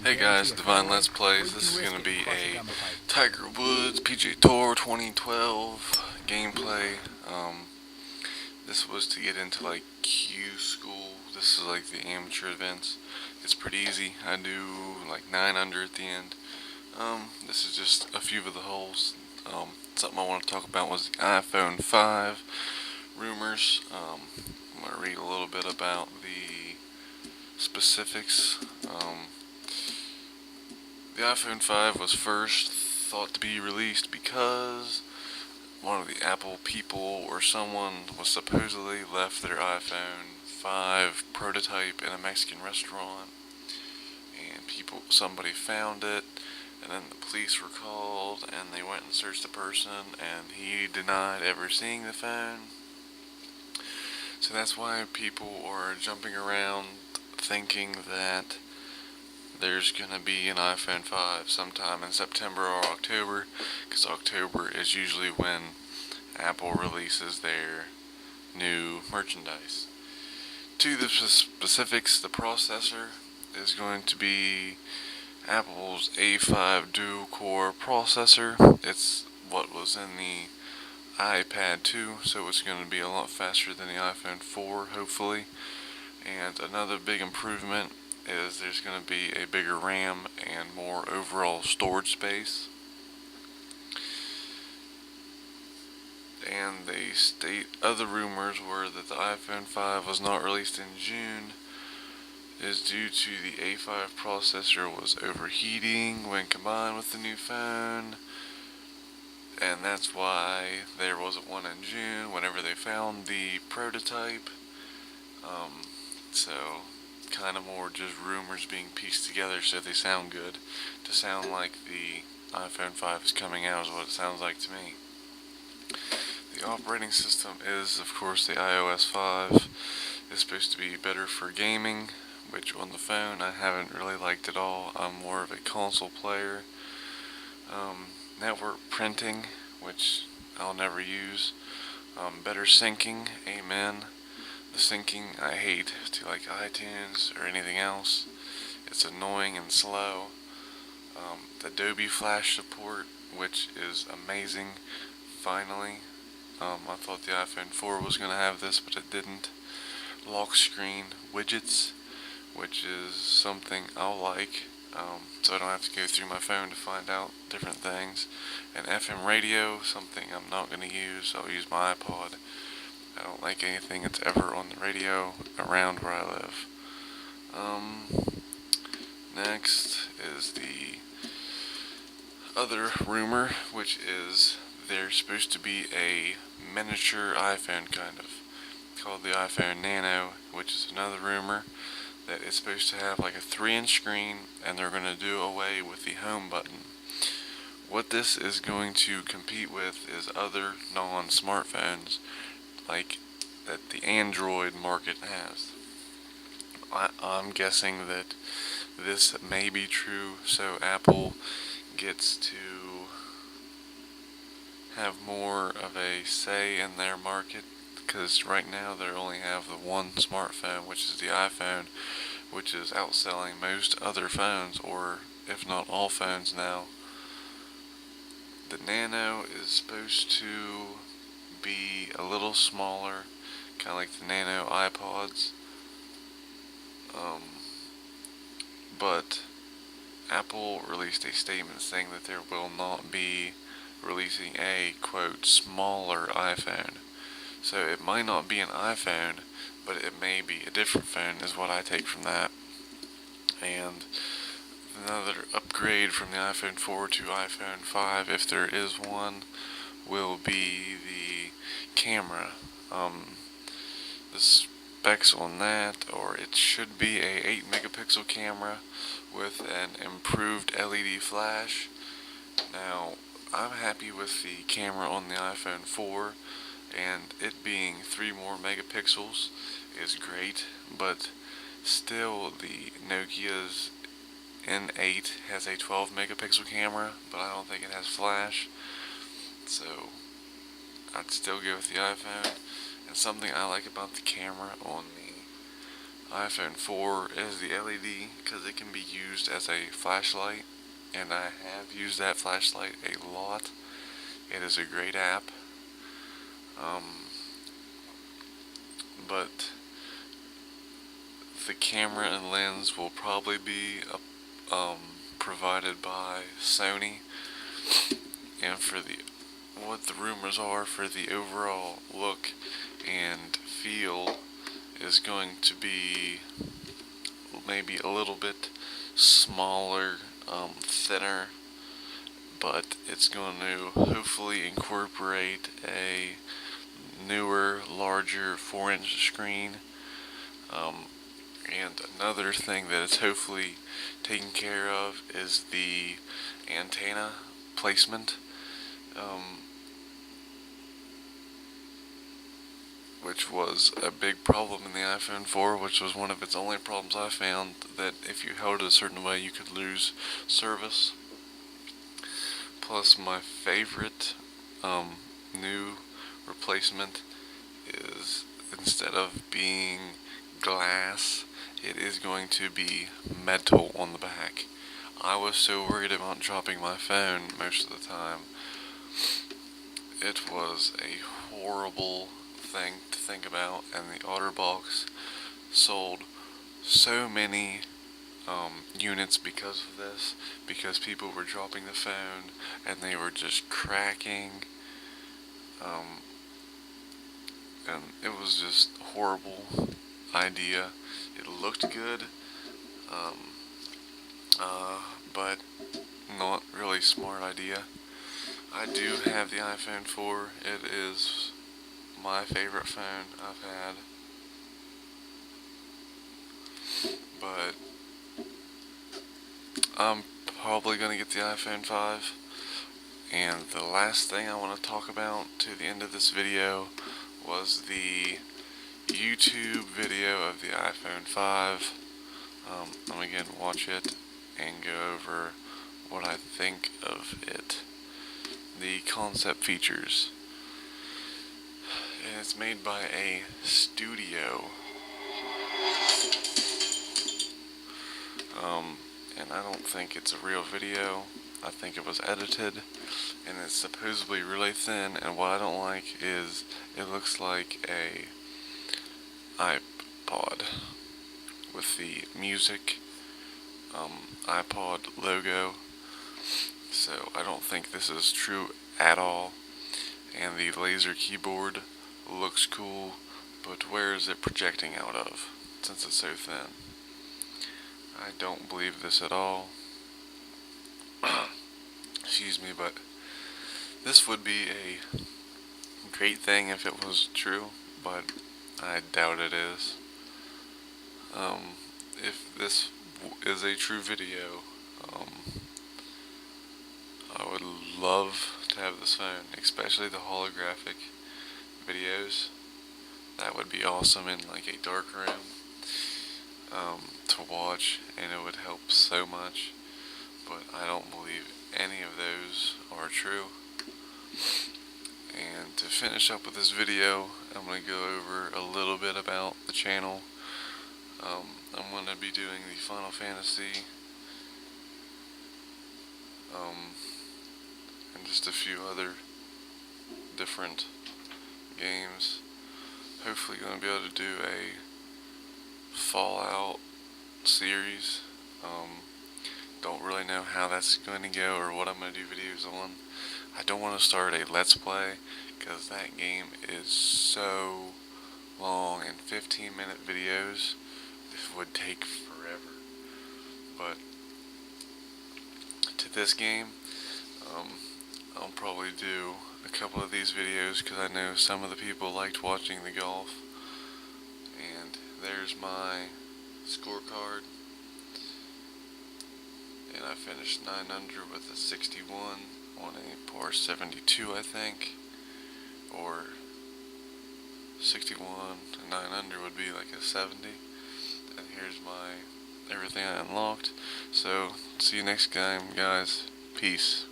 Hey guys, Divine Let's Plays. This is going to be a Tiger Woods PGA Tour 2012 gameplay. This was to get into like Q school. This is like the amateur events. It's pretty easy. I do like 9 under at the end. This is just a few of the holes. Something I want to talk about was the iPhone 5 rumors. I'm going to read a little bit about the specifics. The iPhone 5 was first thought to be released because one of the Apple people or someone was supposedly left their iPhone 5 prototype in a Mexican restaurant, and somebody found it, and then the police were called, and they went and searched the person, and he denied ever seeing the phone. So that's why people are jumping around thinking that there's going to be an iPhone 5 sometime in September or October, because October is usually when Apple releases their new merchandise. To the specifics, the processor is going to be Apple's A5 dual-core processor. It's what was in the iPad 2, so it's going to be a lot faster than the iPhone 4, hopefully. And another big improvement is there's going to be a bigger RAM and more overall storage space. And other rumors were that the iPhone 5 was not released in June is due to the A5 processor was overheating when combined with the new phone, and that's why there wasn't one in June whenever they found the prototype. So kind of more just rumors being pieced together so they sound good. To sound like the iPhone 5 is coming out is what it sounds like to me. The operating system is, of course, the iOS 5. It's supposed to be better for gaming, which on the phone I haven't really liked at all. I'm more of a console player. Network printing, which I'll never use. Better syncing, amen. The syncing I hate to like iTunes or anything else. It's annoying and slow. The Adobe Flash support, which is amazing, finally. I thought the iPhone 4 was going to have this, but it didn't. Lock screen widgets, which is something I'll like, so I don't have to go through my phone to find out different things. And FM radio, something I'm not going to use. I'll use my iPod. I don't like anything that's ever on the radio around where I live. Next is the other rumor, which is there's supposed to be a miniature iPhone kind of, called the iPhone Nano, which is another rumor that it's supposed to have like a 3-inch screen, and they're going to do away with the home button. What this is going to compete with is other non-smartphones like that the Android market has. I'm guessing that this may be true, so Apple gets to have more of a say in their market, because right now they only have the one smartphone, which is the iPhone, which is outselling most other phones, or if not all phones now. The Nano is supposed to be a little smaller, kind of like the Nano iPods, but Apple released a statement saying that there will not be releasing a, quote, smaller iPhone. So it might not be an iPhone, but it may be a different phone, is what I take from that. And another upgrade from the iPhone 4 to iPhone 5, if there is one, will be the camera. The specs on that, or it should be a 8 megapixel camera with an improved LED flash. Now, I'm happy with the camera on the iPhone 4, and it being 3 more megapixels is great, but still the Nokia's N8 has a 12 megapixel camera, but I don't think it has flash, so I'd still go with the iPhone. And something I like about the camera on the iPhone 4 is the LED because it can be used as a flashlight, and I have used that flashlight a lot. It is a great app, but the camera and lens will probably be provided by Sony, and for what the rumors are for the overall look and feel is going to be maybe a little bit smaller, thinner, but it's going to hopefully incorporate a newer, larger 4-inch screen. And another thing that it's hopefully taken care of is the antenna placement, which was a big problem in the iPhone 4, which was one of its only problems I found, that if you held it a certain way you could lose service. Plus, my favorite new replacement is, instead of being glass, it is going to be metal on the back. I was so worried about dropping my phone most of the time. It was a horrible thing to think about, and the OtterBox sold so many units because of this, because people were dropping the phone and they were just cracking, and it was just a horrible idea. It looked good, but not really smart idea. I do have the iPhone 4. It is my favorite phone I've had, but I'm probably going to get the iPhone 5. And the last thing I want to talk about to the end of this video was the YouTube video of the iPhone 5. I'm again watch it and go over what I think of it. The concept features. And it's made by a studio. And I don't think it's a real video. I think it was edited, and it's supposedly really thin, and what I don't like is it looks like a iPod with the music iPod logo. So I don't think this is true at all. And the laser keyboard looks cool, but where is it projecting out of, since it's so thin? I don't believe this at all. Excuse me, but this would be a great thing if it was true, but I doubt it is. If this is a true video, I would love to have this phone, especially the holographic videos. That would be awesome in like a dark room to watch, and it would help so much, but I don't believe any of those are true. And to finish up with this video, I'm going to go over a little bit about the channel. I'm going to be doing the Final Fantasy, and just a few other different games. Hopefully going to be able to do a Fallout series. Don't really know how that's going to go or what I'm going to do videos on. I don't want to start a Let's Play because that game is so long, and 15-minute videos would take forever. But to this game, I'll probably do a couple of these videos because I know some of the people liked watching the golf. And there's my scorecard. And I finished 9 under with a 61 on a par 72, I think. Or 61 and 9 under would be like a 70. And here's my everything I unlocked. So, see you next time, guys. Peace.